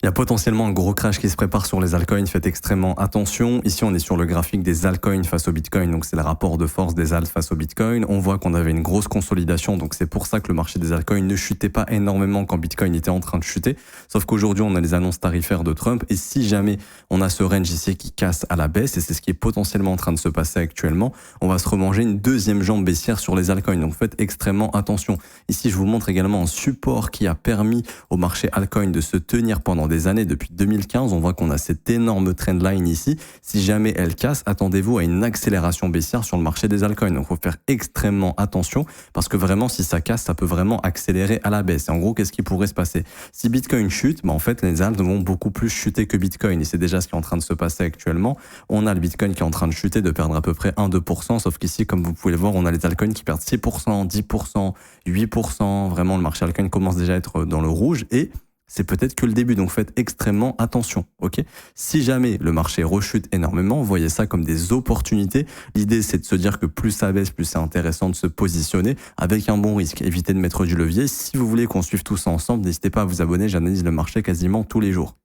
Il y a potentiellement un gros crash qui se prépare sur les altcoins, faites extrêmement attention. Ici, on est sur le graphique des altcoins face au Bitcoin, donc c'est le rapport de force des alts face au Bitcoin. On voit qu'on avait une grosse consolidation, donc c'est pour ça que le marché des altcoins ne chutait pas énormément quand Bitcoin était en train de chuter. Sauf qu'aujourd'hui, on a les annonces tarifaires de Trump, et si jamais on a ce range ici qui casse à la baisse, et c'est ce qui est potentiellement en train de se passer actuellement, on va se remanger une deuxième jambe baissière sur les altcoins, donc faites extrêmement attention. Ici, je vous montre également un support qui a permis au marché altcoin de se tenir pendant des années. Depuis 2015, on voit qu'on a cette énorme trendline ici. Si jamais elle casse, attendez-vous à une accélération baissière sur le marché des altcoins. Donc, il faut faire extrêmement attention parce que vraiment, si ça casse, ça peut vraiment accélérer à la baisse. Et en gros, qu'est-ce qui pourrait se passer? Si Bitcoin chute, en fait, les alts vont beaucoup plus chuter que Bitcoin. Et c'est déjà ce qui est en train de se passer actuellement. On a le Bitcoin qui est en train de chuter, de perdre à peu près 1-2%. Sauf qu'ici, comme vous pouvez le voir, on a les altcoins qui perdent 6%, 10%, 8%. Vraiment, le marché altcoin commence déjà à être dans le rouge et c'est peut-être que le début, donc faites extrêmement attention, ok? Si jamais le marché rechute énormément, voyez ça comme des opportunités. L'idée, c'est de se dire que plus ça baisse, plus c'est intéressant de se positionner avec un bon risque. Évitez de mettre du levier. Si vous voulez qu'on suive tout ça ensemble, n'hésitez pas à vous abonner, j'analyse le marché quasiment tous les jours.